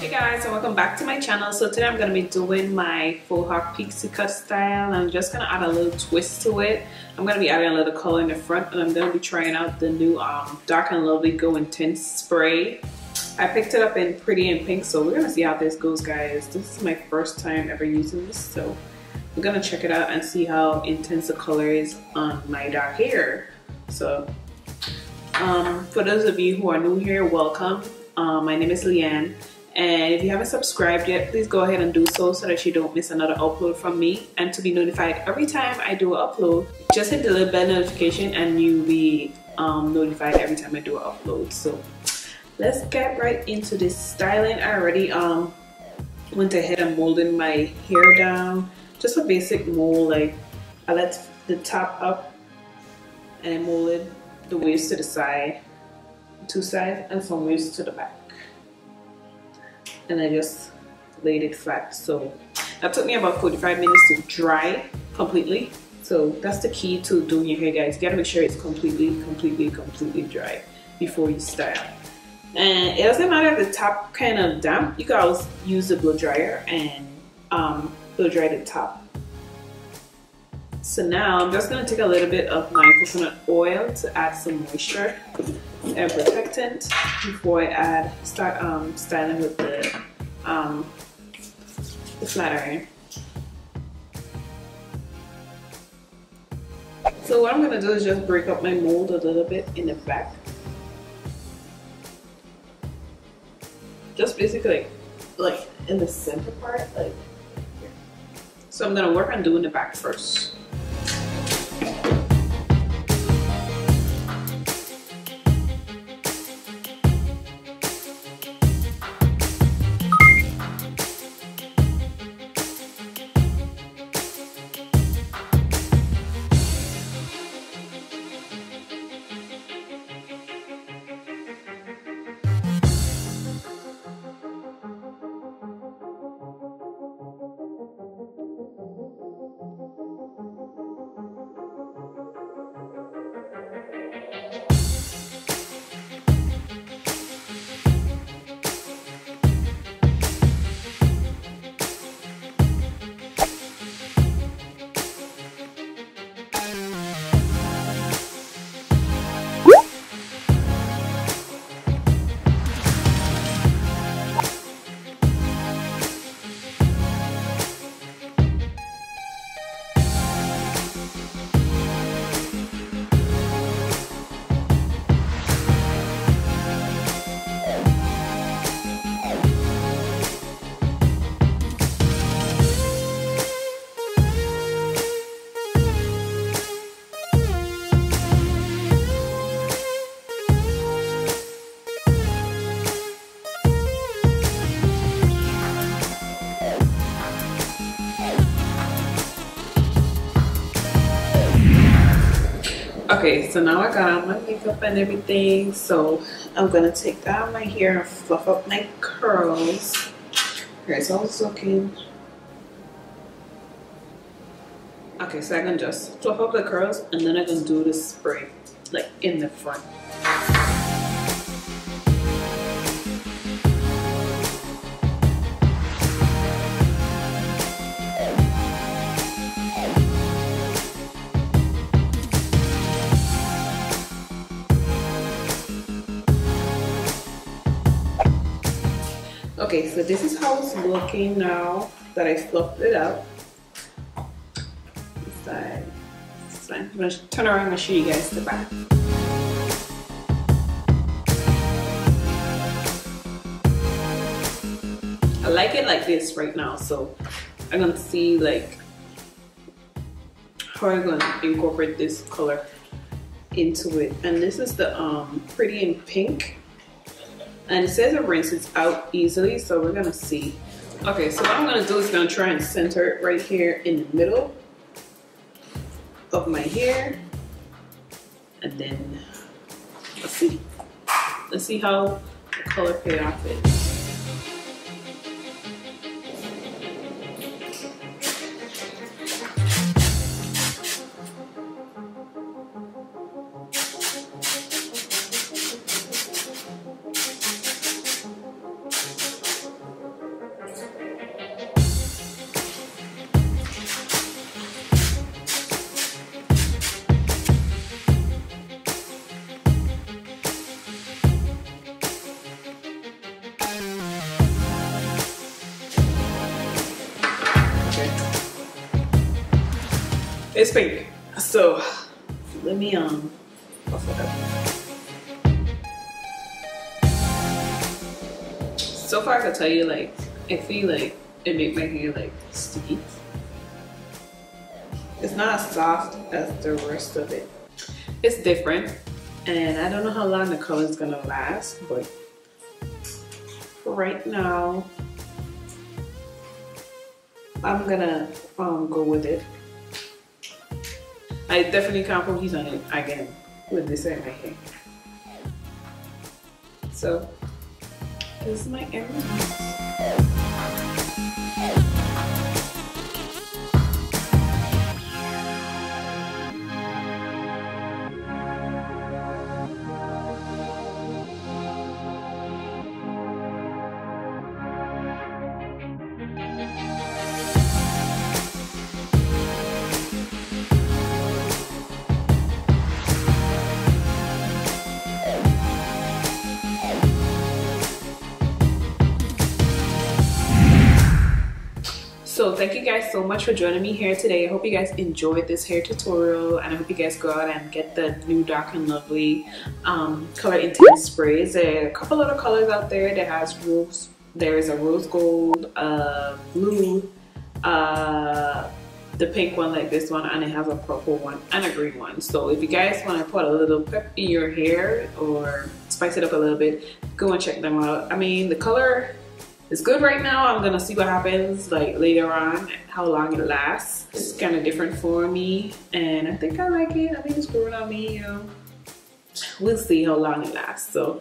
Hey guys, and welcome back to my channel. So today I'm going to be doing my faux hawk pixie cut style. I'm just going to add a little twist to it. I'm going to be adding a little color in the front, and I'm going to be trying out the new Dark and Lovely Go Intense spray. I picked it up in Pretty in Pink, so we're going to see how this goes, guys. This is my first time ever using this, so we're going to check it out and see how intense the color is on my dark hair. So for those of you who are new here, welcome. My name is Leann, and if you haven't subscribed yet, please go ahead and do so that you don't miss another upload from me. And to be notified every time I do an upload, just hit the little bell notification and you'll be notified every time I do an upload. So let's get right into this styling. I already went ahead and molded my hair down. Just a basic mold, like I let the top up and I molded the waist to the side, two sides, and some waist to the back. And I just laid it flat. So that took me about 45 minutes to dry completely. So that's the key to doing your hair, guys. You gotta make sure it's completely dry before you style. And it doesn't matter if the top kind of damp, you can always use the blow dryer and blow dry the top. So now I'm just gonna take a little bit of my coconut oil to add some moisture and protectant before I start styling with the flat iron. So what I'm gonna do is just break up my mold a little bit in the back. Just basically like in the center part, like here. So I'm gonna work on doing the back first. Okay, so now I got on my makeup and everything, so I'm gonna take down my hair and fluff up my curls. Here's how it's looking. Okay, so I can just fluff up the curls and then I can do the spray like in the front. Okay, so this is how it's looking now that I fluffed it up. This side. I'm gonna turn around and show you guys the back. I like it like this right now, so I'm gonna see like how I'm gonna incorporate this color into it. And this is the Pretty in Pink. And it says it rinses out easily, so we're gonna see. Okay, so what I'm gonna do is gonna try and center it right here in the middle of my hair. And then, let's see. Let's see how the color payoff is. It's pink. So let me buff it up. So far I can tell you, like, I feel like it makes my hair like sticky. It's not as soft as the rest of it. It's different, and I don't know how long the color is gonna last, but for right now I'm gonna go with it. I definitely can't focus on it again with this in my hair. So this is my everything. So thank you guys so much for joining me here today. I hope you guys enjoyed this hair tutorial, and I hope you guys go out and get the new Dark and Lovely color intense sprays. There are a couple other colors out there that has rose. There is a rose gold, blue, the pink one like this one, and it has a purple one and a green one. So if you guys want to put a little pep in your hair or spice it up a little bit, go and check them out. I mean, the color it's good right now. I'm gonna see what happens like later on, how long it lasts. It's kind of different for me, and I think I like it. I think it's growing on me, you know. We'll see how long it lasts. So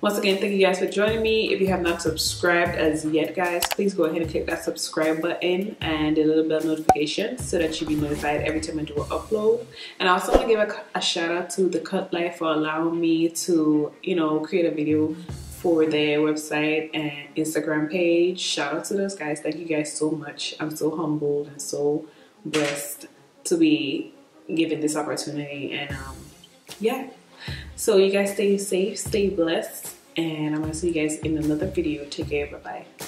once again, thank you guys for joining me. If you have not subscribed as yet, guys, please go ahead and click that subscribe button and the little bell notification so that you'll be notified every time I do an upload. And I also want to give a shout out to The Cut Life for allowing me to, you know, create a video for their website and Instagram page. Shout out to those guys. Thank you guys so much. I'm so humbled and so blessed to be given this opportunity. And yeah, so you guys stay safe, stay blessed, and I'm gonna see you guys in another video. Take care. Bye bye.